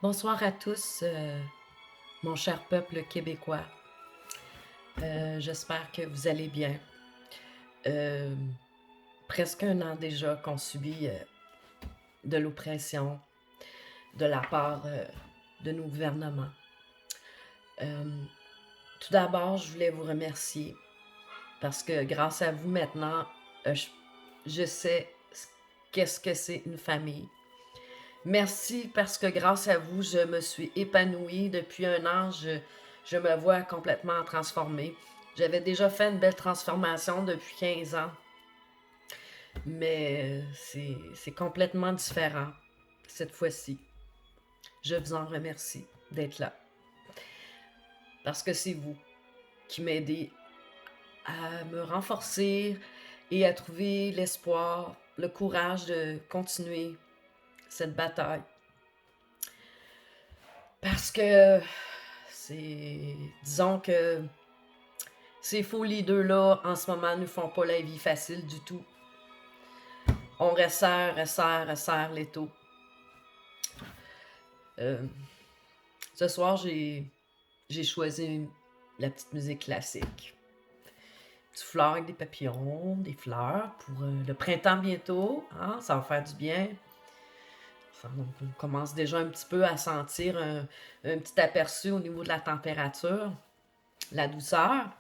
Bonsoir à tous, mon cher peuple québécois. J'espère que vous allez bien. Euh, Presque un an déjà qu'on subit de l'oppression de la part de nos gouvernements. Tout d'abord, je voulais vous remercier parce que grâce à vous maintenant, je sais qu'est-ce que c'est une famille. Merci parce que grâce à vous, je me suis épanouie. Depuis un an, je me vois complètement transformée. J'avais déjà fait une belle transformation depuis 15 ans, mais c'est complètement différent cette fois-ci. Je vous en remercie d'être là. Parce que c'est vous qui m'aidez à me renforcer et à trouver l'espoir, le courage de continuer cette bataille. Parce que disons que ces faux leaders-là, en ce moment, nous font pas la vie facile du tout. On resserre l'étau. Ce soir, j'ai choisi la petite musique classique. Du fleurs avec des papillons, des fleurs pour le printemps bientôt. Hein? Ça va faire du bien. On commence déjà un petit peu à sentir un petit aperçu au niveau de la température, la douceur.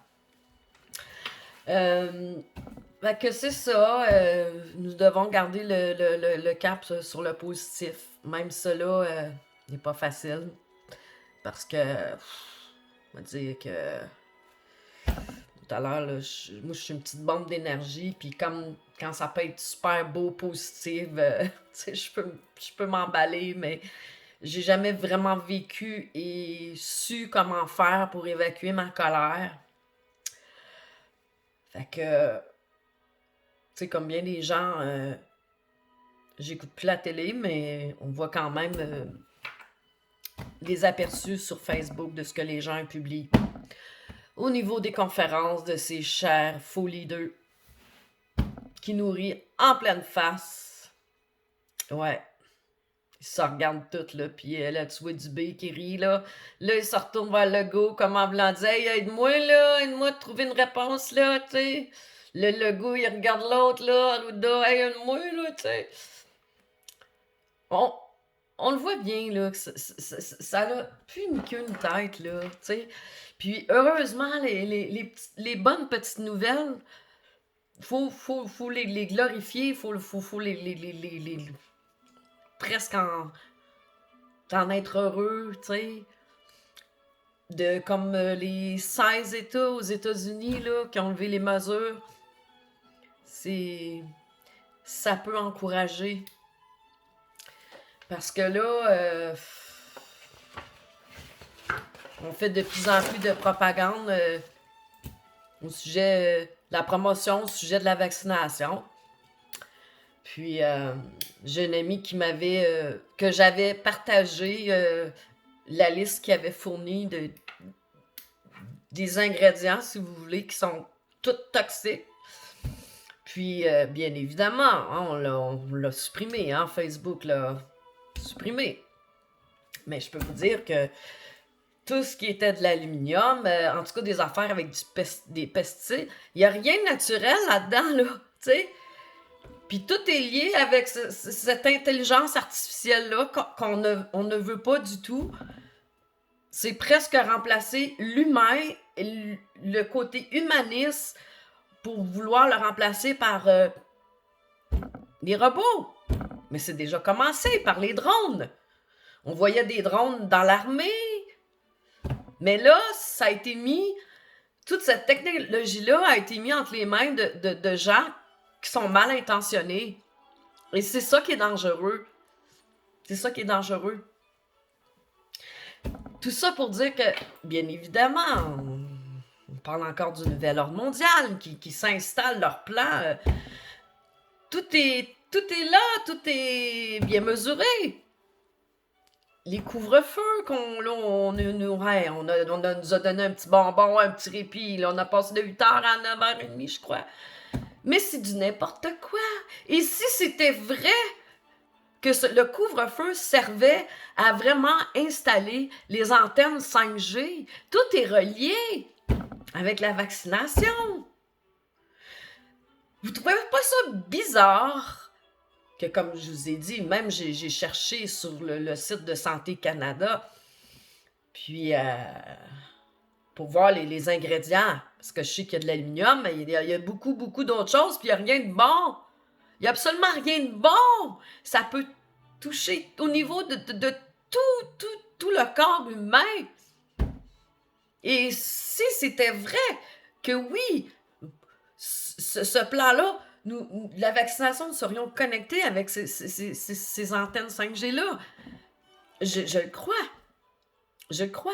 Fait que c'est ça, nous devons garder le cap sur le positif. Même ça n'est pas facile. Parce que, on va dire que tout à l'heure, moi je suis une petite bombe d'énergie, puis comme quand ça peut être super beau, positif, je peux m'emballer, mais j'ai jamais vraiment vécu et su comment faire pour évacuer ma colère. Fait que, tu sais, comme bien des gens, j'écoute plus la télé, mais on voit quand même les aperçus sur Facebook de ce que les gens publient. Au niveau des conférences de ces chers faux leaders qui nous rient en pleine face. Ouais. Ils se regardent toutes, là, puis là, tu vois du B qui rit, là. Là, ils se retournent vers le go, comme en voulant dire « Hey, aide-moi, là, aide-moi à trouver une réponse, là, tu sais. » Le go, il regarde l'autre, là, Arruda, « Hey, aide-moi, là, tu sais. » On le voit bien, là, que ça n'a plus une queue, une tête, là, tu sais. Puis, heureusement, les bonnes petites nouvelles, faut les glorifier, faut les presque en être heureux, tu sais. Comme les 16 États aux États-Unis, là, qui ont levé les mesures, ça peut encourager. Parce que là, on fait de plus en plus de propagande au sujet de la promotion, au sujet de la vaccination. Puis, j'ai une amie que j'avais partagé la liste qu'il avait fournie des ingrédients, si vous voulez, qui sont tous toxiques. Puis, bien évidemment, hein, on l'a supprimé, hein, Facebook l'a supprimé. Mais je peux vous dire que tout ce qui était de l'aluminium, en tout cas des affaires avec des pesticides, il n'y a rien de naturel là-dedans, là, tu sais. Puis tout est lié avec cette intelligence artificielle-là qu'on ne veut pas du tout. C'est presque remplacer l'humain, le côté humaniste, pour vouloir le remplacer par des robots. Mais c'est déjà commencé par les drones. On voyait des drones dans l'armée. Mais là, ça a été mis, toute cette technologie-là a été mise entre les mains de gens qui sont mal intentionnés. Et c'est ça qui est dangereux. C'est ça qui est dangereux. Tout ça pour dire que, bien évidemment, on parle encore du nouvel ordre mondial qui s'installe leur plan. Tout est là, tout est bien mesuré. Les couvre-feux on nous a donné un petit bonbon, un petit répit. Là, on a passé de 8h à 9h30, je crois. Mais c'est du n'importe quoi. Et si c'était vrai que le couvre-feu servait à vraiment installer les antennes 5G. Tout est relié avec la vaccination. Vous trouvez pas ça bizarre que, comme je vous ai dit, même j'ai cherché sur le site de Santé Canada, puis pour voir les ingrédients, parce que je sais qu'il y a de l'aluminium, mais il y a beaucoup, beaucoup d'autres choses, puis il n'y a rien de bon. Il n'y a absolument rien de bon. Ça peut toucher au niveau de tout le corps humain. Et si c'était vrai que oui, ce plan-là, la vaccination, nous serions connectés avec ces antennes 5G-là, je le crois. Je le crois.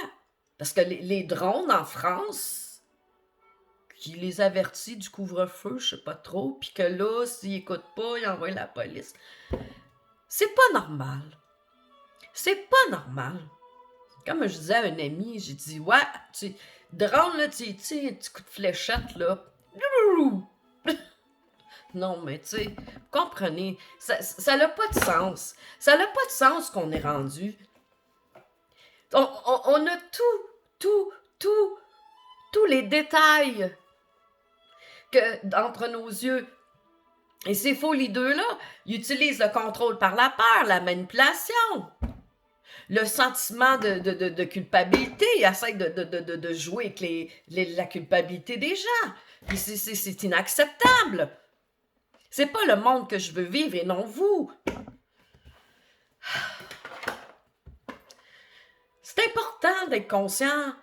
Parce que les drones en France, qui les avertit du couvre-feu, je sais pas trop, puis que là, s'ils n'écoutent pas, ils envoient la police. C'est pas normal. C'est pas normal. Comme je disais à un ami, j'ai dit, ouais, drone, là, tu sais, un petit coup de fléchette, là. Non, mais tu sais, vous comprenez, ça n'a pas de sens. Ça n'a pas de sens qu'on est rendu. On a tous les détails entre nos yeux. Et ces faux leaders-là, ils utilisent le contrôle par la peur, la manipulation, le sentiment de culpabilité. Ils essaient de jouer avec la culpabilité des gens. Puis c'est inacceptable. C'est pas le monde que je veux vivre et non vous. C'est important d'être conscient.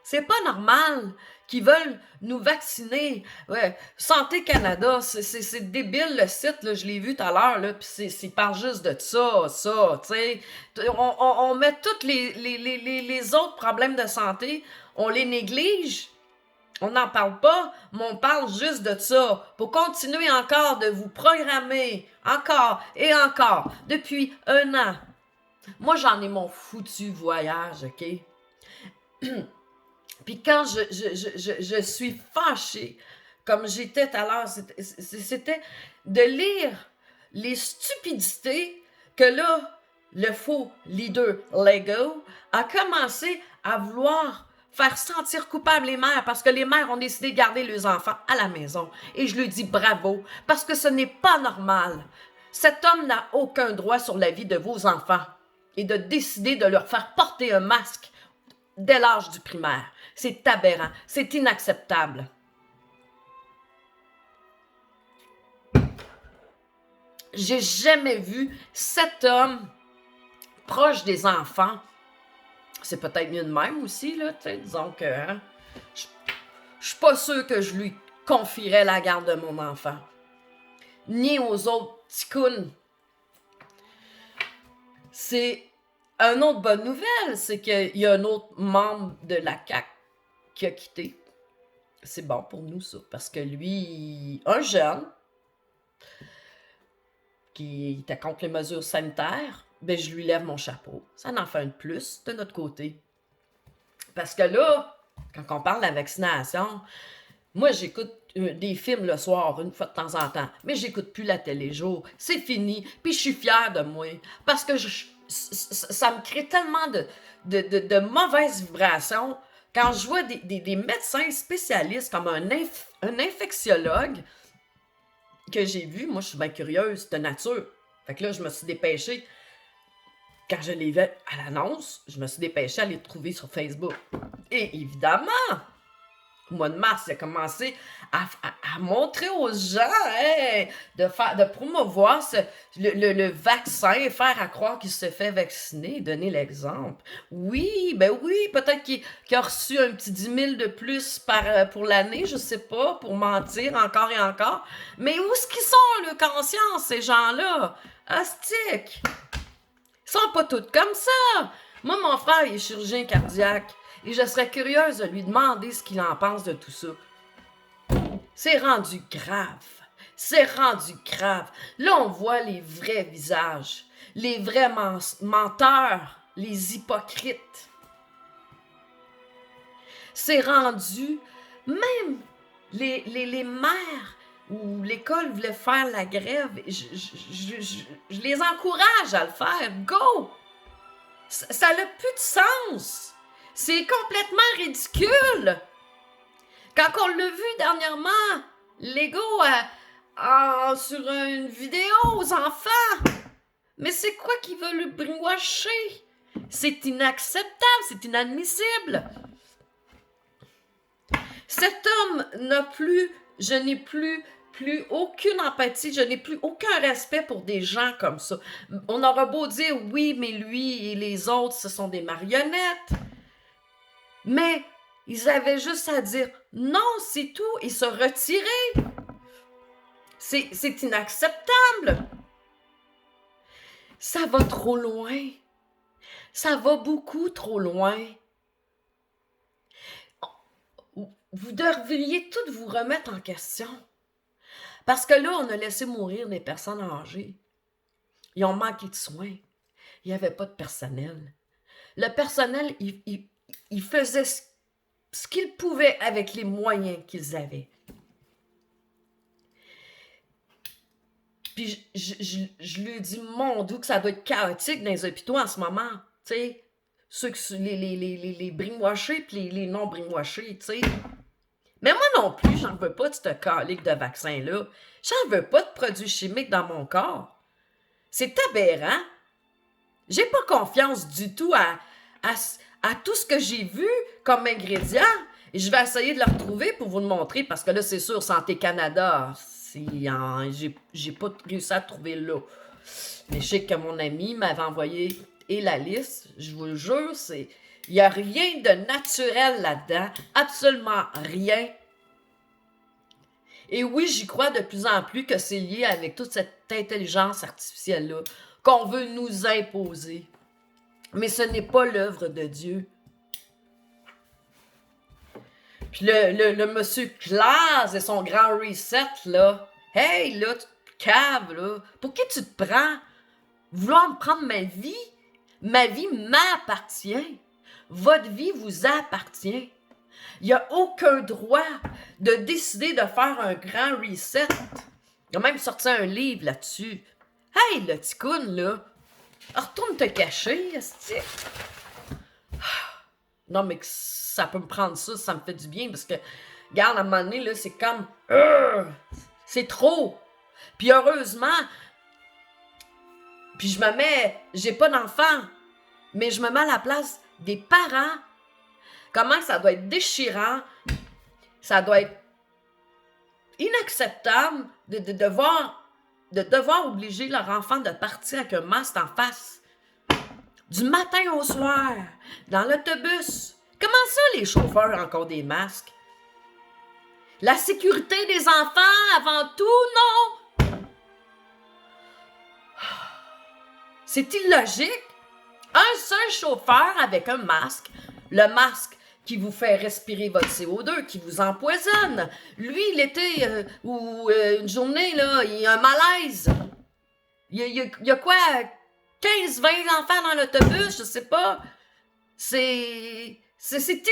C'est pas normal qu'ils veulent nous vacciner. Ouais, Santé Canada, c'est débile le site, là, je l'ai vu tout à l'heure, là, puis il parle juste de ça, tu sais. On met tous les autres problèmes de santé, on les néglige, on n'en parle pas, mais on parle juste de ça, pour continuer encore de vous programmer, encore et encore, depuis 1 an. Moi, j'en ai mon foutu voyage, OK? Puis quand je suis fâchée, comme j'étais tout à l'heure, c'était de lire les stupidités que là, le faux leader Lego a commencé à vouloir faire sentir coupable les mères parce que les mères ont décidé de garder leurs enfants à la maison. Et je lui dis bravo, parce que ce n'est pas normal. Cet homme n'a aucun droit sur la vie de vos enfants et de décider de leur faire porter un masque dès l'âge du primaire. C'est aberrant, c'est inacceptable. J'ai jamais vu cet homme proche des enfants. C'est peut-être mieux de même aussi, là, disons que je suis pas sûre que je lui confierais la garde de mon enfant. Ni aux autres ticounes. C'est une autre bonne nouvelle, c'est qu'il y a un autre membre de la CAQ qui a quitté. C'est bon pour nous, ça, parce que lui, un jeune qui était contre les mesures sanitaires, ben je lui lève mon chapeau. Ça en fait un de plus de notre côté. Parce que là, quand on parle de la vaccination, moi, j'écoute des films le soir, une fois de temps en temps, mais j'écoute plus la télé jour. C'est fini, puis je suis fière de moi, parce que ça me crée tellement de mauvaises vibrations quand je vois des médecins spécialistes comme un infectiologue que j'ai vu. Moi, je suis bien curieuse de nature. Fait que là, je me suis dépêchée. Quand je l'ai vu à l'annonce, je me suis dépêchée à les trouver sur Facebook. Et évidemment, au mois de mars, il a commencé à montrer aux gens, de promouvoir le vaccin, faire à croire qu'il se fait vacciner, donner l'exemple. Oui, peut-être qu'il a reçu un petit 10 000 de plus pour l'année, je sais pas, pour mentir encore et encore. Mais où est-ce qu'ils sont, le conscience, ces gens-là? Astique! Ils sont pas tous comme ça! Moi, mon frère, il est chirurgien cardiaque. Et je serais curieuse de lui demander ce qu'il en pense de tout ça. C'est rendu grave. C'est rendu grave. Là, on voit les vrais visages. Les vrais menteurs. Les hypocrites. C'est rendu... Même les mères où l'école voulait faire la grève, je les encourage à le faire. Go! Ça n'a plus de sens. C'est complètement ridicule. Quand on l'a vu dernièrement, Lego sur une vidéo aux enfants. Mais c'est quoi qu'ils veulent le brainwasher? C'est inacceptable, c'est inadmissible. Cet homme n'a plus, je n'ai plus aucune empathie, je n'ai plus aucun respect pour des gens comme ça. On aura beau dire oui, mais lui et les autres, ce sont des marionnettes. Mais ils avaient juste à dire non, c'est tout, et se retirer. C'est inacceptable. Ça va trop loin. Ça va beaucoup trop loin. Vous devriez toutes vous remettre en question. Parce que là, on a laissé mourir des personnes âgées. Ils ont manqué de soins. Il n'y avait pas de personnel. Le personnel, il faisait ce qu'ils pouvaient avec les moyens qu'ils avaient. Puis je lui dis, mon Dieu, que ça doit être chaotique dans les hôpitaux en ce moment. Tu sais, ceux que les brainwashés puis les non-brainwashés, tu sais. Mais moi non plus, j'en veux pas de ce calique de vaccin-là. J'en veux pas de produits chimiques dans mon corps. C'est aberrant. J'ai pas confiance du tout à tout ce que j'ai vu comme ingrédient. Et je vais essayer de le retrouver pour vous le montrer, parce que là, c'est sûr, Santé Canada, j'ai pas réussi à le trouver là. Mais je sais que mon ami m'avait envoyé la liste, je vous le jure, il n'y a rien de naturel là-dedans, absolument rien. Et oui, j'y crois de plus en plus que c'est lié avec toute cette intelligence artificielle-là qu'on veut nous imposer. Mais ce n'est pas l'œuvre de Dieu. Puis le monsieur Claus et son grand reset, là. Hey, là, tu te caves, là. Pour qui tu te prends? Vouloir me prendre ma vie? Ma vie m'appartient. Votre vie vous appartient. Il n'y a aucun droit de décider de faire un grand reset. Il a même sorti un livre là-dessus. Hey, le ticoun, là. Retourne te cacher, esti. Non, mais ça peut me prendre ça me fait du bien, parce que, regarde, à un moment donné, là, c'est comme... c'est trop. Puis heureusement, puis je me mets... J'ai pas d'enfant, mais je me mets à la place des parents. Comment ça doit être déchirant, ça doit être inacceptable de devoir obliger leur enfant de partir avec un masque en face. Du matin au soir, dans l'autobus. Comment ça, les chauffeurs ont encore des masques? La sécurité des enfants avant tout, non? C'est illogique. Un seul chauffeur avec un masque, le masque qui vous fait respirer votre CO2, qui vous empoisonne. Lui, l'été ou une journée, là, il a un malaise. Il y a quoi? 15-20 enfants dans l'autobus, je sais pas. C'est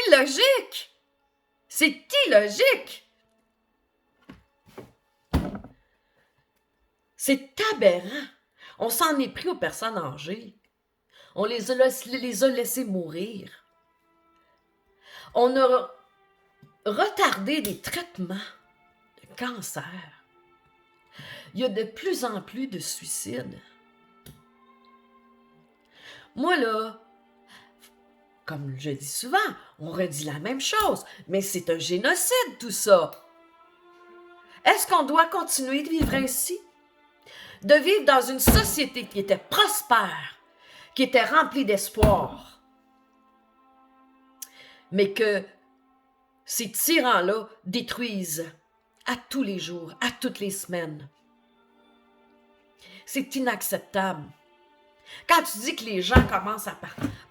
illogique. C'est illogique. C'est aberrant. On s'en est pris aux personnes âgées. On les a laissés mourir. On a retardé des traitements de cancer. Il y a de plus en plus de suicides. Moi, là, comme je dis souvent, on redit la même chose, mais c'est un génocide, tout ça. Est-ce qu'on doit continuer de vivre ainsi? De vivre dans une société qui était prospère, qui était remplie d'espoir, mais que ces tyrans-là détruisent à tous les jours, à toutes les semaines. C'est inacceptable. Quand tu dis que les gens commencent à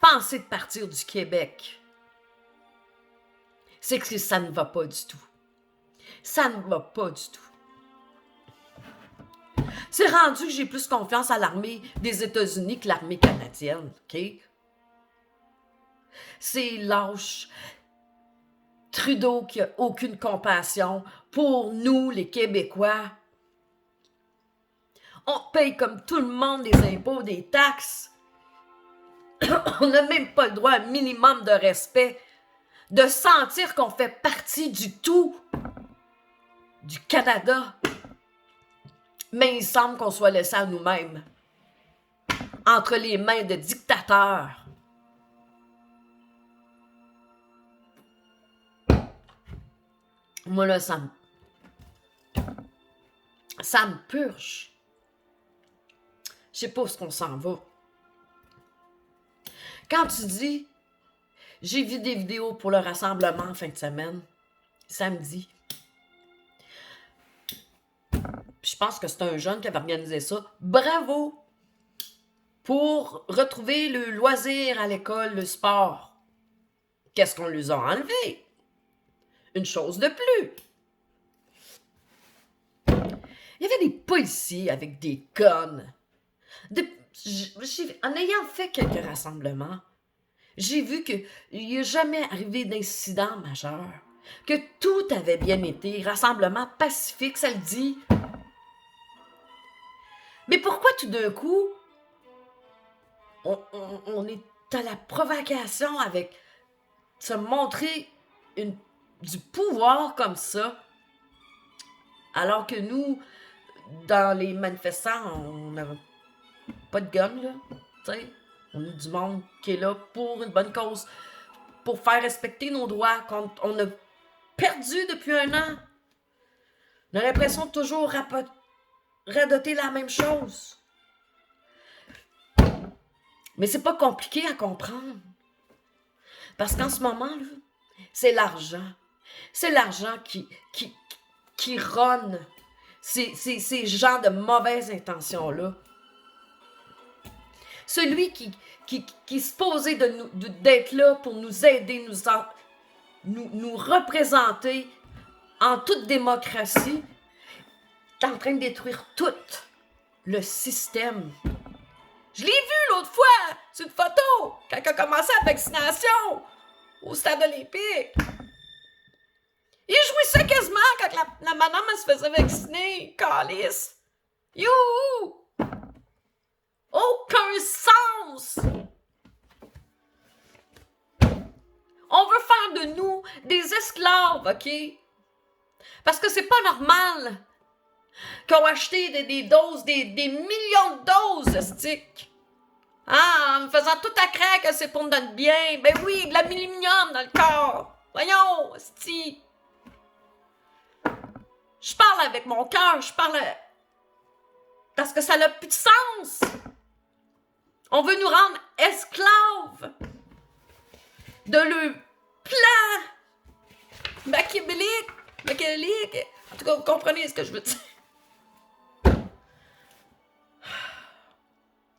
penser de partir du Québec, c'est que ça ne va pas du tout. Ça ne va pas du tout. C'est rendu que j'ai plus confiance à l'armée des États-Unis que l'armée canadienne, OK? C'est lâche. Trudeau qui a aucune compassion pour nous, les Québécois. On paye comme tout le monde des impôts, des taxes. On n'a même pas le droit à un minimum de respect, de sentir qu'on fait partie du tout, du Canada. Mais il semble qu'on soit laissé à nous-mêmes, entre les mains de dictateurs. Moi, là, ça me purge. Je sais pas où est-ce qu'on s'en va. Quand tu dis, j'ai vu des vidéos pour le rassemblement en fin de semaine, samedi. Je pense que c'est un jeune qui avait organisé ça. Bravo! Pour retrouver le loisir à l'école, le sport. Qu'est-ce qu'on lui a enlevé? Une chose de plus. Il y avait des policiers avec des guns. En ayant fait quelques rassemblements, j'ai vu qu'il n'y a jamais arrivé d'incident majeur, que tout avait bien été, rassemblement pacifique, ça le dit. Mais pourquoi tout d'un coup, on est à la provocation avec se montrer du pouvoir comme ça, alors que nous, dans les manifestants, on n'a pas de gun, là, tu sais. On est du monde qui est là pour une bonne cause, pour faire respecter nos droits qu'on a perdu depuis un an. On a l'impression de toujours radoter la même chose. Mais c'est pas compliqué à comprendre. Parce qu'en ce moment, là, c'est l'argent. C'est l'argent qui ronne ces gens de mauvaises intentions-là. Celui qui est supposé d'être là pour nous aider, nous représenter en toute démocratie, est en train de détruire tout le système. Je l'ai vu l'autre fois, sur une photo, quand il a commencé la vaccination au stade olympique. Il jouissait quasiment quand la madame elle se faisait vacciner. Calice. Youhou! Aucun sens! On veut faire de nous des esclaves, OK? Parce que c'est pas normal qu'on a acheté des doses, des millions de doses, stick. Ah, en me faisant tout à craque que c'est pour notre bien. Ben oui, de l'aluminium dans le corps. Voyons, stick. Je parle avec mon cœur, je parle parce que ça n'a plus de sens. On veut nous rendre esclaves de le plan machiavélique. En tout cas, vous comprenez ce que je veux dire.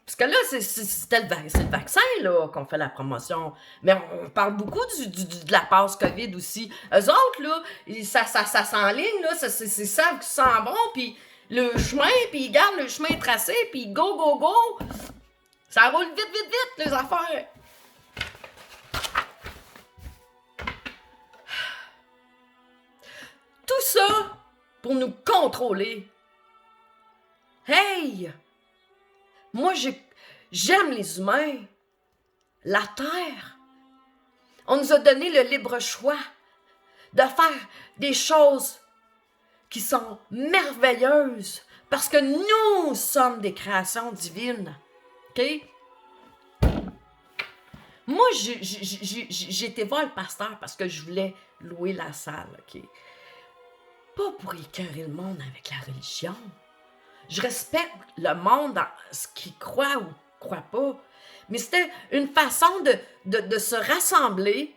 Parce que là, c'est le vaccin là, qu'on fait la promotion. Mais on parle beaucoup de la passe COVID aussi. Eux autres, là, ça s'enligne, là, c'est ça qui sent bon, puis le chemin, puis ils gardent le chemin tracé, puis go, go, go. Ça roule vite, vite, vite, les affaires. Tout ça pour nous contrôler. Hey! Moi, j'aime les humains. La Terre. On nous a donné le libre choix de faire des choses qui sont merveilleuses parce que nous sommes des créations divines. OK? Moi, j'ai été voir le pasteur parce que je voulais louer la salle. OK? Pas pour écœurer le monde avec la religion. Je respecte le monde dans ce qu'il croit ou croit pas. Mais c'était une façon de se rassembler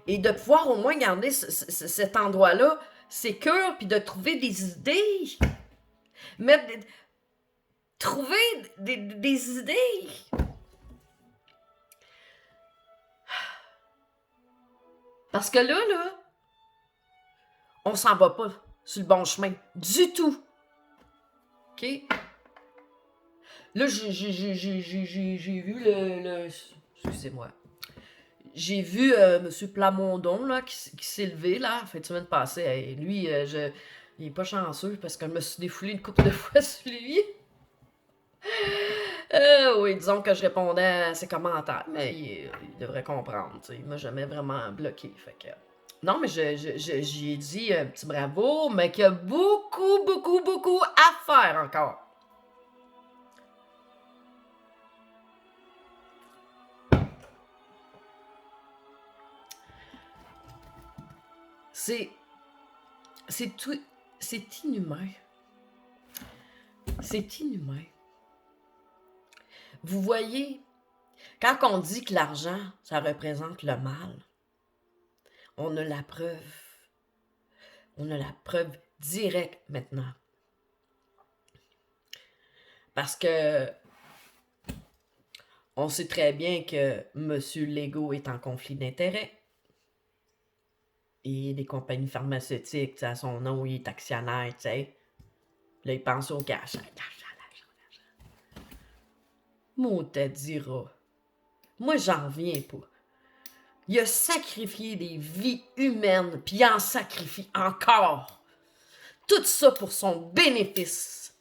et de pouvoir au moins garder cet endroit-là sécure puis de trouver des idées. Trouver des idées. Parce que là, on s'en va pas sur le bon chemin. Du tout. OK? Là, j'ai vu le excusez-moi. j'ai vu M. Plamondon, là, qui s'est levé, là, la fin de semaine passée. Hey, lui, il est pas chanceux parce que je me suis défoulé une couple de fois sur lui. Oui, disons que je répondais à ses commentaires, mais il devrait comprendre, tu sais. Il m'a jamais vraiment bloqué, fait que... Non, mais j'y ai dit un petit bravo, mais qu'il y a beaucoup, beaucoup, beaucoup à faire encore. C'est tout, c'est inhumain. C'est inhumain. Vous voyez, quand on dit que l'argent, ça représente le mal, on a la preuve. On a la preuve directe maintenant. Parce que on sait très bien que M. Legault est en conflit d'intérêts. Et des compagnies pharmaceutiques, à son nom, il est actionnaire, tu sais. Là, il pense au cash. Moi, te dira. Moi, j'en reviens pas. Il a sacrifié des vies humaines, puis il en sacrifie encore. Tout ça pour son bénéfice.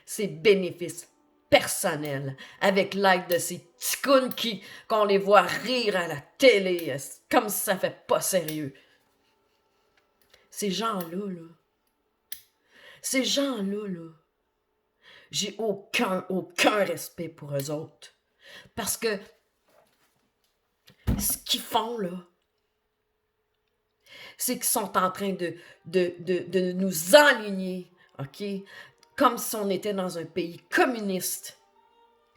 Ses bénéfices personnels, avec l'aide de ces ticounes qu'on les voit rire à la télé, comme si ça fait pas sérieux. Ces gens-là, ces gens-là, j'ai aucun respect pour eux autres. Parce que ce qu'ils font, là, c'est qu'ils sont en train de nous enligner, OK? Comme si on était dans un pays communiste.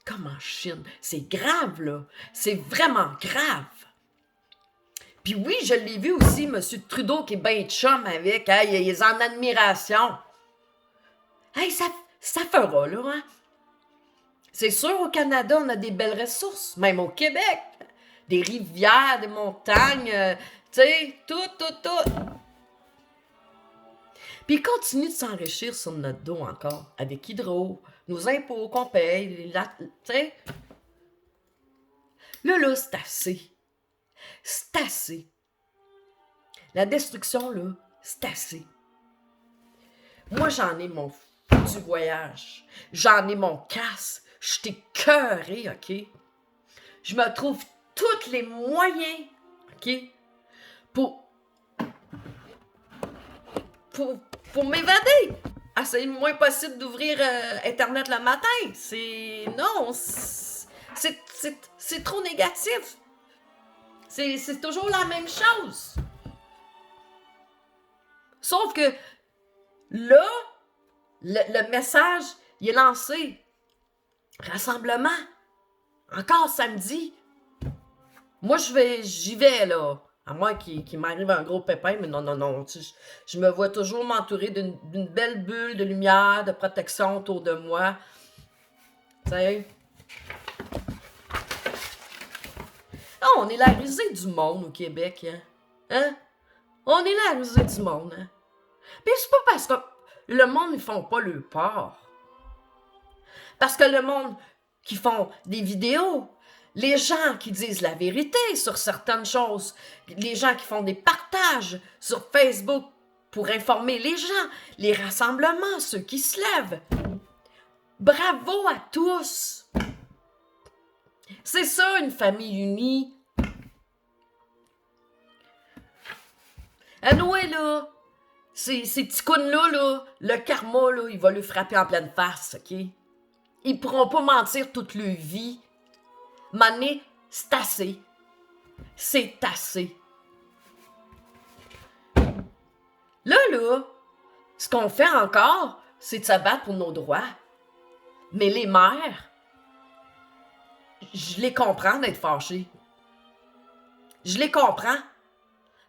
Comme en Chine. C'est grave, là. C'est vraiment grave. Puis oui, je l'ai vu aussi, M. Trudeau, qui est bien chum avec. Hein, il est en admiration. Hey, ça fera, là, hein? C'est sûr, au Canada, on a des belles ressources. Même au Québec. Des rivières, des montagnes, tu sais, tout. Puis il continue de s'enrichir sur notre dos encore, avec Hydro, nos impôts qu'on paye, tu sais. Là, c'est assez. C'est assez. La destruction, là, c'est assez. Moi, j'en ai mon foutu voyage. J'en ai mon casse. Je t'ai écœurée, OK? Je me trouve tous les moyens, OK? Pour m'évader. Ah, c'est le moins possible d'ouvrir Internet le matin. Non, c'est trop négatif. C'est toujours la même chose. Sauf que là, le message, il est lancé. Rassemblement. Encore samedi. Moi, j'y vais, là. À moins qu'il m'arrive un gros pépin, mais non. Je me vois toujours m'entourer d'une belle bulle de lumière, de protection autour de moi. Tu sais. Oh, on est la risée du monde au Québec, hein? On est la risée du monde, hein? Puis c'est pas parce que le monde, ils font pas le part. Parce que le monde qui font des vidéos, les gens qui disent la vérité sur certaines choses, les gens qui font des partages sur Facebook pour informer les gens, les rassemblements, ceux qui se lèvent. Bravo à tous! C'est ça, une famille unie. Anoué, là, ces petits counes-là, le karma, là, il va lui frapper en pleine face, OK? Ils pourront pas mentir toute leur vie. Mané, c'est assez. C'est assez. Là, ce qu'on fait encore, c'est de se battre pour nos droits. Mais les mères, je les comprends d'être fâchées. Je les comprends.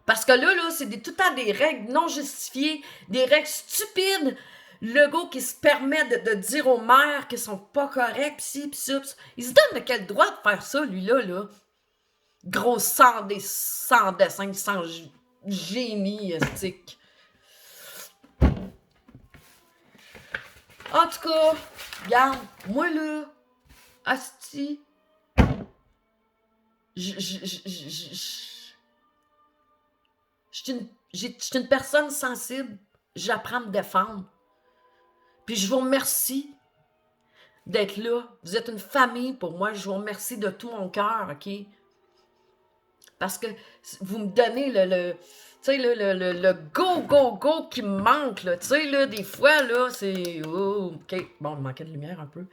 Parce que là, c'est tout le temps des règles non justifiées, des règles stupides. Le gars qui se permet de dire aux mères qu'ils sont pas corrects, pis ci, pis ça, pis ça. Il se donne de quel droit de faire ça, lui-là? Gros sans dessin, sans génie, estique. En tout cas, regarde, moi, là, asti, Je suis une personne sensible. J'apprends à me défendre. Puis je vous remercie d'être là. Vous êtes une famille pour moi. Je vous remercie de tout mon cœur, OK? Parce que vous me donnez tu sais, le go, go, go qui me manque, là. Tu sais, là, des fois, là, c'est... Oh, OK. Bon, il manquait de lumière un peu.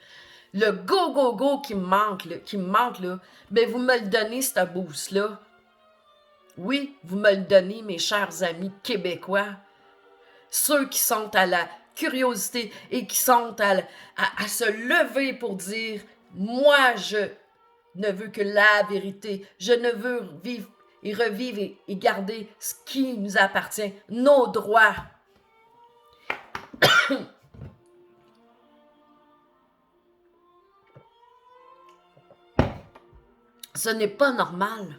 Le go, go, go qui me manque, là, ben vous me le donnez, ce boost-là. Oui, vous me le donnez, mes chers amis québécois. Ceux qui sont à la curiosité et qui sont à se lever pour dire, moi, je ne veux que la vérité. Je ne veux vivre et revivre et garder ce qui nous appartient, nos droits. Ce n'est pas normal,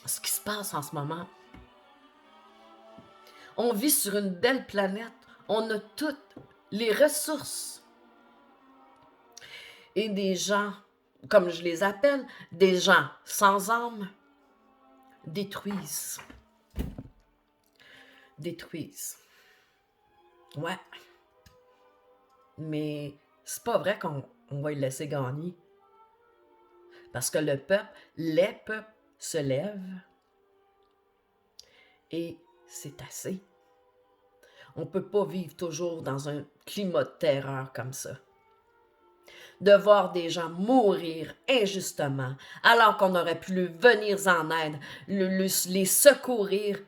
ce qui se passe en ce moment. On vit sur une belle planète. On a toutes les ressources. Et des gens, comme je les appelle, des gens sans âme, détruisent. Détruisent. Ouais. Mais c'est pas vrai qu'on va les laisser gagner. Parce que le peuple, les peuples se lèvent et c'est assez. On ne peut pas vivre toujours dans un climat de terreur comme ça. De voir des gens mourir injustement, alors qu'on aurait pu venir en aide, les secourir.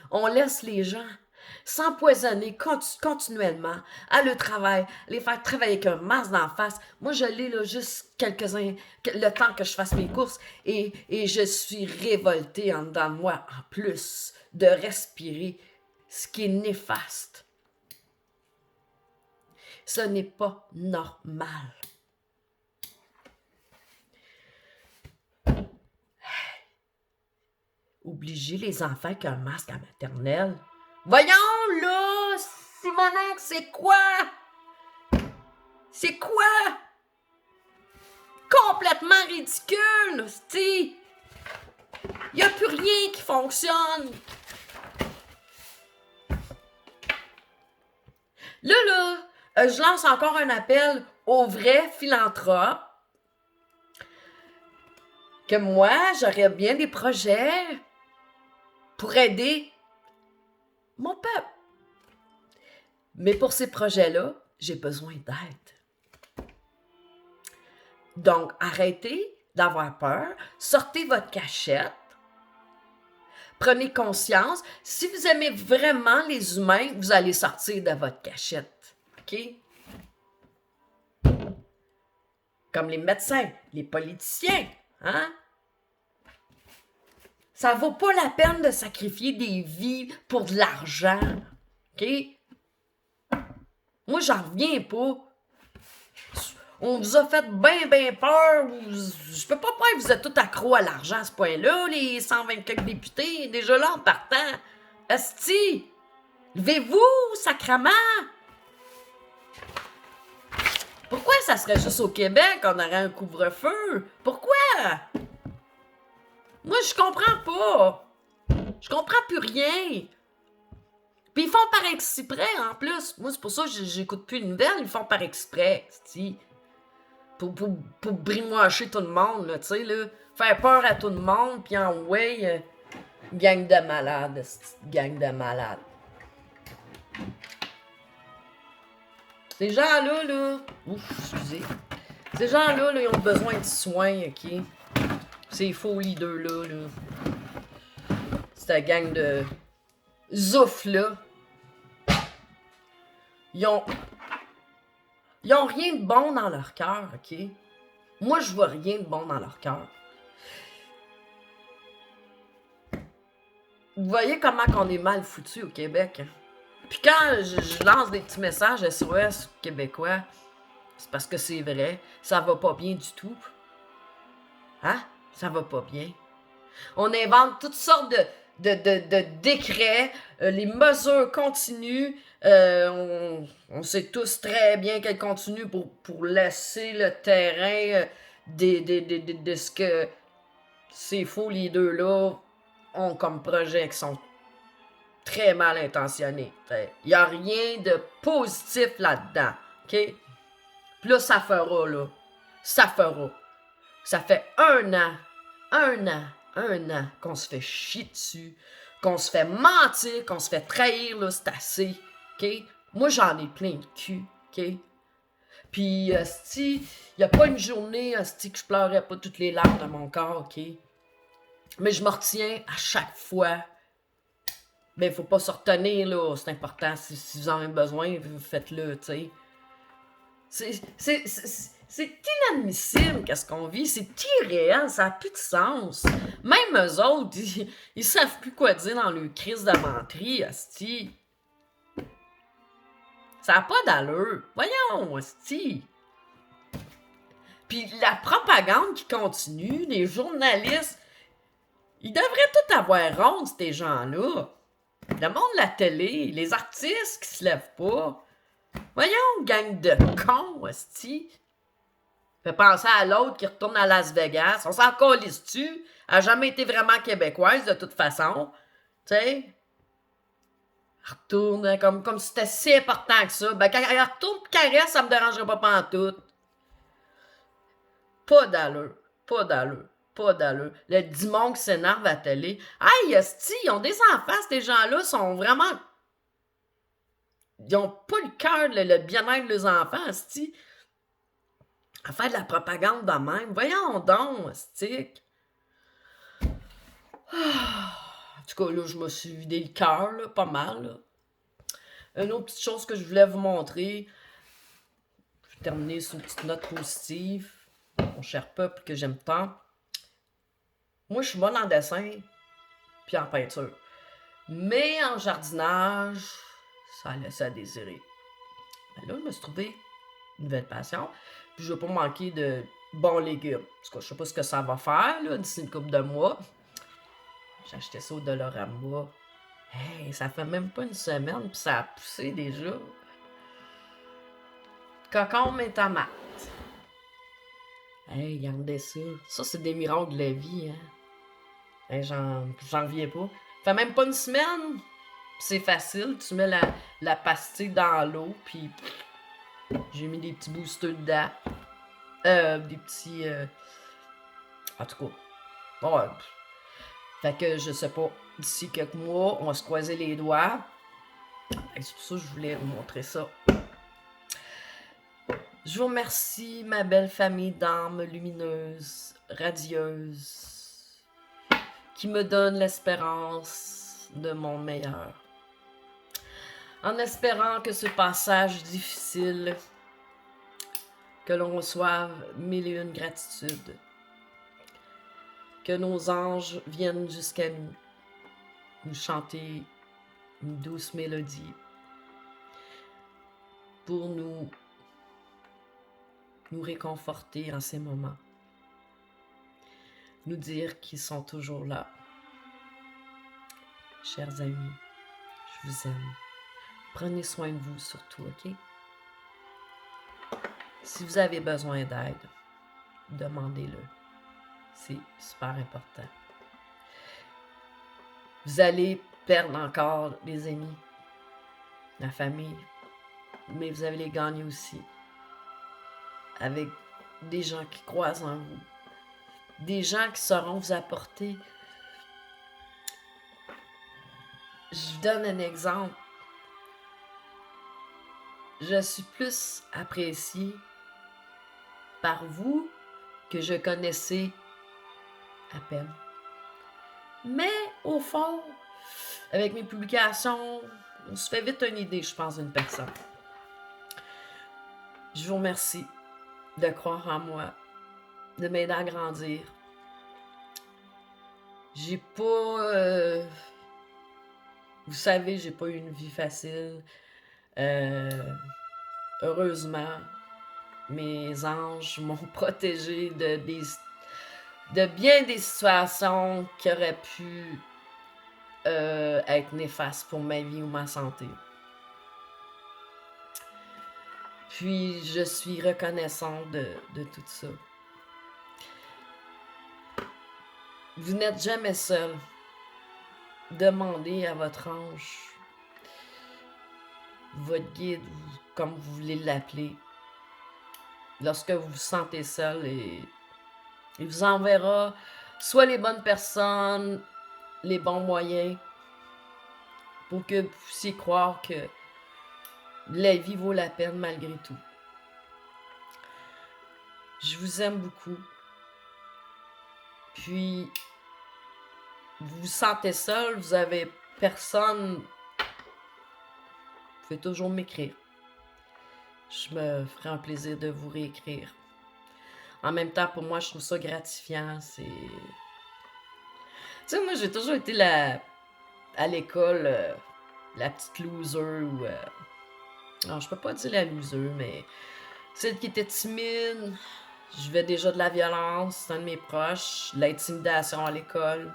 On laisse les gens s'empoisonner continuellement à le travail, les faire travailler avec un masque d'en face. Moi, je l'ai là juste le temps que je fasse mes courses et je suis révoltée en dedans de moi, en plus de respirer ce qui est néfaste. Ce n'est pas normal. Obliger les enfants avec un masque à maternelle. Voyons, là, Simonac, c'est quoi? C'est quoi? Complètement ridicule, c'ti. Il n'y a plus rien qui fonctionne. Là, je lance encore un appel aux vrais philanthropes. Que moi, j'aurais bien des projets pour aider mon peuple. Mais pour ces projets-là, j'ai besoin d'aide. Donc, arrêtez d'avoir peur, sortez votre cachette, prenez conscience. Si vous aimez vraiment les humains, vous allez sortir de votre cachette. OK? Comme les médecins, les politiciens, hein? Ça vaut pas la peine de sacrifier des vies pour de l'argent. OK? Moi, j'en reviens pas. On vous a fait bien peur. Je peux pas croire que vous êtes tous accros à l'argent à ce point-là, les 124 députés, déjà là en partant. Asti! Levez-vous, sacrement! Pourquoi ça serait juste au Québec qu'on aurait un couvre-feu? Pourquoi? Moi, je comprends pas. Je comprends plus rien. Puis ils font par exprès, en plus. Moi, c'est pour ça que j'écoute plus une nouvelle. Ils font par exprès, c'ti. Pour brainwasher tout le monde, là, tu sais, là. Faire peur à tout le monde, puis en ouais, gang de malades, gang de malades. Ces gens-là, là... Ouf, excusez. Ces gens-là, là, ils ont besoin de soins, OK? Ces faux leaders-là, là. Cette gang de zouf, là. Ils ont rien de bon dans leur cœur, OK? Moi, je vois rien de bon dans leur cœur. Vous voyez comment on est mal foutu au Québec, hein? Puis quand je lance des petits messages SOS québécois, c'est parce que c'est vrai, ça va pas bien du tout. Hein? Ça va pas bien. On invente toutes sortes de décrets, les mesures continuent, on sait tous très bien qu'elles continuent pour laisser le terrain de ce que ces faux leaders-là ont comme projet qui sont très mal intentionnés. Il n'y a rien de positif là-dedans. OK? Puis là, ça fera, là. Ça fera. Ça fait un an qu'on se fait chier dessus, qu'on se fait mentir, qu'on se fait trahir, là, c'est assez. OK? Moi, j'en ai plein de cul. OK? Puis, il n'y a pas une journée, que je pleurais pas toutes les larmes de mon corps, OK? Mais je me retiens à chaque fois. Mais il faut pas se retenir, là. C'est important. Si vous en avez besoin, faites-le, tu sais. C'est inadmissible qu'est-ce qu'on vit. C'est irréel. Ça n'a plus de sens. Même eux autres, ils savent plus quoi dire dans leur crise de menterie, hostie. Ça n'a pas d'allure. Voyons, hostie. Puis la propagande qui continue, les journalistes, ils devraient tout avoir honte, ces gens-là. Le monde de la télé, les artistes qui se lèvent pas. Voyons, gang de cons, hostie. Fait penser à l'autre qui retourne à Las Vegas. On s'en calisse-tu? Elle a jamais été vraiment québécoise, de toute façon. Tu sais? Elle retourne comme si c'était si important que ça. Ben, quand elle retourne pis qu'elle reste, ça me dérangerait pas pantoute. Pas d'allure. Pas d'allure. Pas d'allure. Le dimon qui s'énerve à la télé. Hey, hostie, ils ont des enfants, ces gens-là sont vraiment... Ils ont pas le cœur, le bien-être des enfants, hostie. À faire de la propagande de même. Voyons donc, hostie. En tout cas, là, je me suis vidé le cœur, là, pas mal, là. Une autre petite chose que je voulais vous montrer. Je vais terminer sur une petite note positive. Mon cher peuple que j'aime tant. Moi, je suis bonne en dessin puis en peinture. Mais en jardinage, ça laisse à désirer. Ben là, je me suis trouvé une nouvelle passion. Puis je ne veux pas manquer de bons légumes. Parce que je sais pas ce que ça va faire là, d'ici une couple de mois. J'ai acheté ça au Dollarama. Hey, ça fait même pas une semaine, puis ça a poussé déjà. Cocombe et tomates. Hey, regardez ça. Ça, c'est des miracles de la vie, hein. Hey, j'en reviens pas. Ça fait même pas une semaine. C'est facile. Tu mets la pastille dans l'eau, puis j'ai mis des petits boosters dedans. Des petits... En tout cas. Bon, fait que, je sais pas, d'ici quelques mois, on va se croiser les doigts. Et c'est pour ça que je voulais vous montrer ça. Je vous remercie, ma belle famille d'âmes lumineuses, radieuses, qui me donne l'espérance de mon meilleur. En espérant que ce passage difficile, que l'on reçoive mille et une gratitudes, que nos anges viennent jusqu'à nous chanter une douce mélodie pour nous réconforter en ces moments, nous dire qu'ils sont toujours là. Chers amis, je vous aime. Prenez soin de vous surtout, ok? Si vous avez besoin d'aide, demandez-le. C'est super important. Vous allez perdre encore des amis, la famille, mais vous allez les gagner aussi avec des gens qui croient en vous, des gens qui sauront vous apporter. Je vous donne un exemple. Je suis plus appréciée par vous que je connaissais à peine. Mais au fond, avec mes publications, on se fait vite une idée, je pense, d'une personne. Je vous remercie de croire en moi, de m'aider à grandir. J'ai pas... vous savez, j'ai pas eu une vie facile. Heureusement, mes anges m'ont protégé de bien des situations qui auraient pu être néfastes pour ma vie ou ma santé. Puis, je suis reconnaissante de tout ça. Vous n'êtes jamais seul. Demandez à votre ange, votre guide, comme vous voulez l'appeler, lorsque vous vous sentez seul, et il vous enverra soit les bonnes personnes, les bons moyens, pour que vous puissiez croire que la vie vaut la peine malgré tout. Je vous aime beaucoup. Puis, vous vous sentez seul, vous avez personne, vous pouvez toujours m'écrire. Je me ferai un plaisir de vous réécrire. En même temps, pour moi, je trouve ça gratifiant. C'est... Tu sais, moi, j'ai toujours été à l'école, la petite loser ou... Non, je peux pas dire la loser, mais celle qui était timide. Je vais déjà de la violence, c'est un de mes proches, l'intimidation à l'école.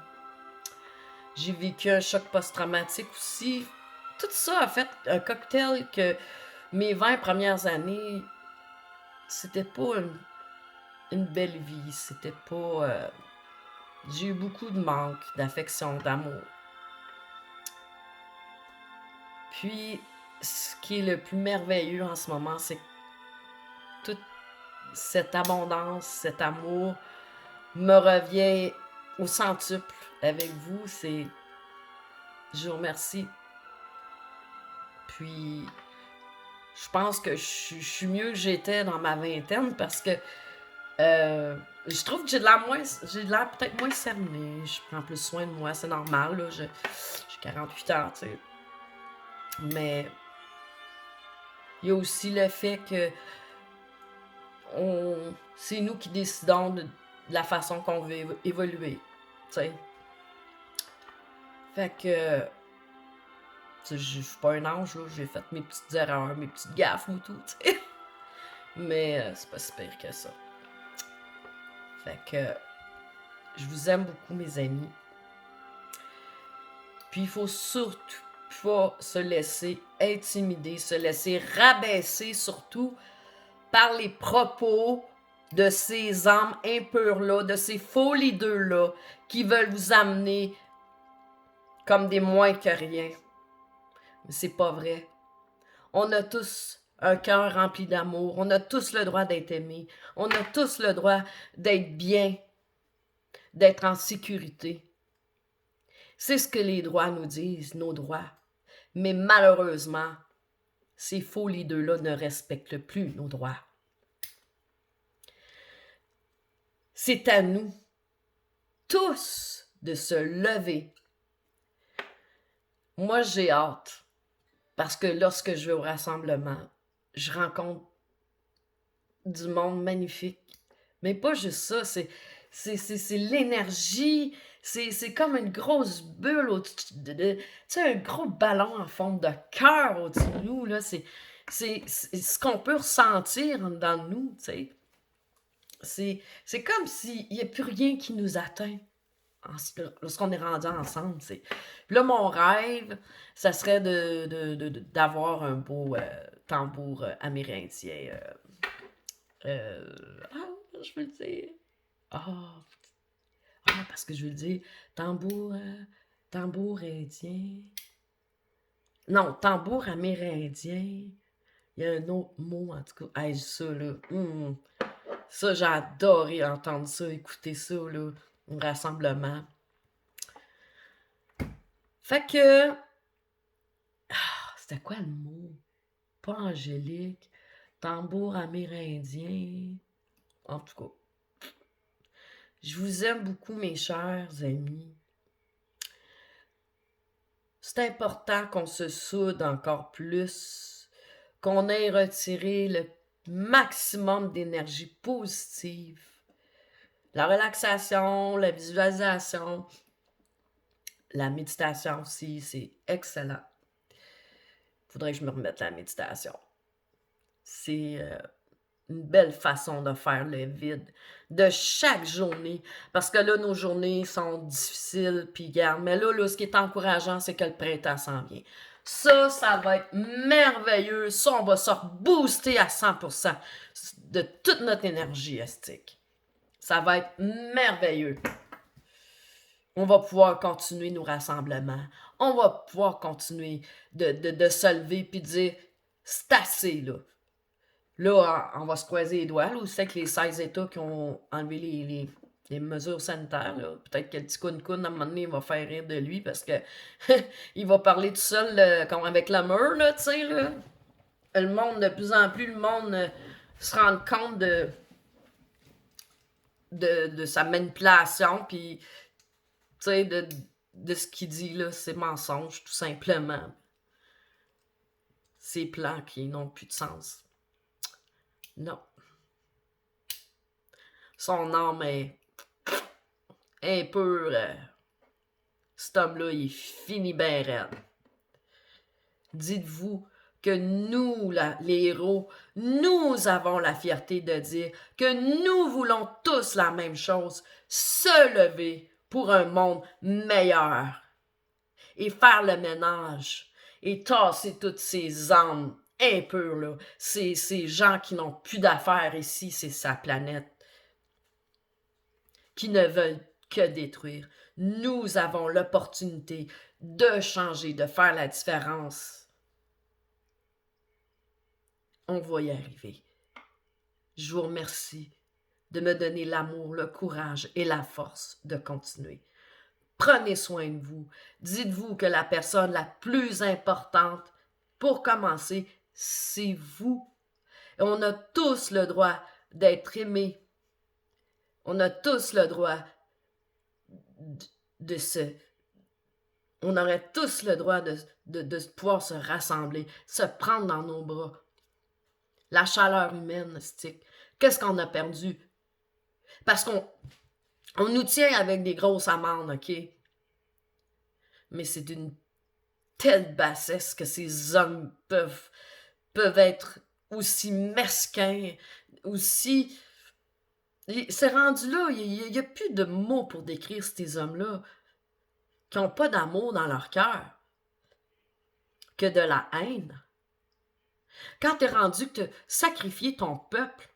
J'ai vécu un choc post-traumatique aussi. Tout ça a fait un cocktail que mes 20 premières années, c'était pas une belle vie. C'était pas... J'ai eu beaucoup de manque, d'affection, d'amour. Puis, ce qui est le plus merveilleux en ce moment, c'est que toute cette abondance, cet amour me revient au centuple avec vous. C'est... Je vous remercie. Puis, je pense que je suis mieux que j'étais dans ma vingtaine parce que je trouve que j'ai de l'air peut-être moins cernée. Je prends plus soin de moi, c'est normal, là. J'ai 48 ans, tu sais. Mais il y a aussi le fait que c'est nous qui décidons de la façon qu'on veut évoluer, tu sais. Fait que je suis pas un ange, là. J'ai fait mes petites erreurs, mes petites gaffes ou tout, tu sais. Mais c'est pas si pire que ça. Fait que je vous aime beaucoup, mes amis. Puis il faut surtout pas se laisser intimider, se laisser rabaisser, surtout par les propos de ces âmes impures-là, de ces faux leaders-là, qui veulent vous amener comme des moins que rien. Mais c'est pas vrai. On a tous un cœur rempli d'amour. On a tous le droit d'être aimés. On a tous le droit d'être bien, d'être en sécurité. C'est ce que les droits nous disent, nos droits. Mais malheureusement, ces faux leaders-là ne respectent plus nos droits. C'est à nous, tous, de se lever. Moi, j'ai hâte. Parce que lorsque je vais au rassemblement, je rencontre du monde magnifique. Mais pas juste ça, c'est l'énergie, c'est comme une grosse bulle au-dessus tu sais, un gros ballon en forme de cœur au-dessus de nous, là, c'est ce qu'on peut ressentir dans nous, tu sais. C'est comme s'il n'y a plus rien qui nous atteint lorsqu'on est rendu ensemble, tu sais. Puis là, mon rêve, ça serait d'avoir un beau tambour amérindien. Je veux le dire. Ah, parce que je veux le dire. Tambour indien. Non, tambour amérindien. Il y a un autre mot, en tout cas. Hey, ça, là. Ça, j'ai adoré entendre ça, écouter ça, là. Un rassemblement. Fait que... c'était quoi le mot? Pas angélique. Tambour amérindien. En tout cas. Je vous aime beaucoup, mes chers amis. C'est important qu'on se soude encore plus, qu'on ait retiré le maximum d'énergie positive. La relaxation, la visualisation, la méditation aussi, c'est excellent. Faudrait que je me remette à la méditation. C'est une belle façon de faire le vide de chaque journée. Parce que là, nos journées sont difficiles, puis garde. Mais là, ce qui est encourageant, c'est que le printemps s'en vient. Ça va être merveilleux. Ça, on va se rebooster à 100% de toute notre énergie estique. Ça va être merveilleux. On va pouvoir continuer nos rassemblements. On va pouvoir continuer de se lever puis de dire c'est assez, là. Là, on va se croiser les doigts. Là, où c'est que les 16 États qui ont enlevé les mesures sanitaires, là. Peut-être que le petit Kun-Kun, à un moment donné, il va faire rire de lui parce que il va parler tout seul comme avec la mur, là, tu sais, là. Le monde, de plus en plus, le monde se rend compte de sa manipulation, puis, tu sais, de ce qu'il dit, là, c'est mensonge, tout simplement. Ces plans qui n'ont plus de sens. Non. Son âme est impure. Cet homme-là, il finit bien raide. Dites-vous que nous, les héros, nous avons la fierté de dire que nous voulons tous la même chose, se lever pour un monde meilleur et faire le ménage et tasser toutes ces âmes impures, là, ces gens qui n'ont plus d'affaires ici, c'est sa planète, qui ne veulent que détruire. Nous avons l'opportunité de changer, de faire la différence. On va y arriver. Je vous remercie de me donner l'amour, le courage et la force de continuer. Prenez soin de vous. Dites-vous que la personne la plus importante, pour commencer, c'est vous. Et on a tous le droit d'être aimés. On a tous le droit de se... On aurait tous le droit de pouvoir se rassembler, se prendre dans nos bras. La chaleur humaine, qu'est-ce qu'on a perdu? Parce qu'on nous tient avec des grosses amendes, OK? Mais c'est d'une telle bassesse que ces hommes peuvent être aussi mesquins, aussi... C'est rendu là, il n'y a plus de mots pour décrire ces hommes-là qui n'ont pas d'amour dans leur cœur, que de la haine. Quand tu es rendu que tu as sacrifié ton peuple,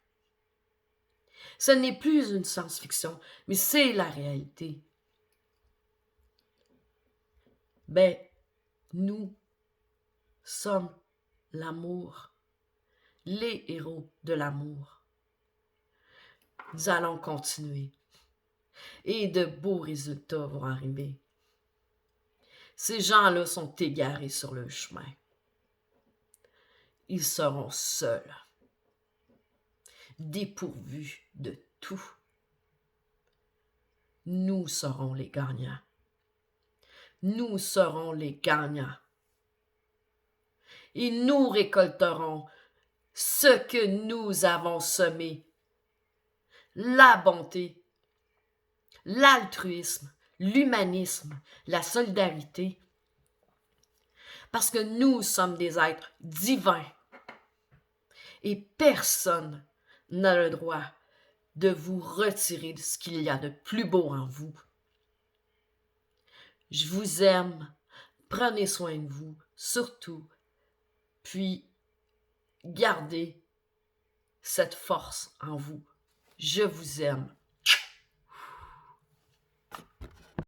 ce n'est plus une science-fiction, mais c'est la réalité. Ben, nous sommes l'amour, les héros de l'amour. Nous allons continuer et de beaux résultats vont arriver. Ces gens-là sont égarés sur le chemin. Ils seront seuls, dépourvus de tout. Nous serons les gagnants. Nous serons les gagnants. Et nous récolterons ce que nous avons semé. La bonté, l'altruisme, l'humanisme, la solidarité. Parce que nous sommes des êtres divins. Et personne n'a le droit de vous retirer de ce qu'il y a de plus beau en vous. Je vous aime. Prenez soin de vous, surtout. Puis, gardez cette force en vous. Je vous aime.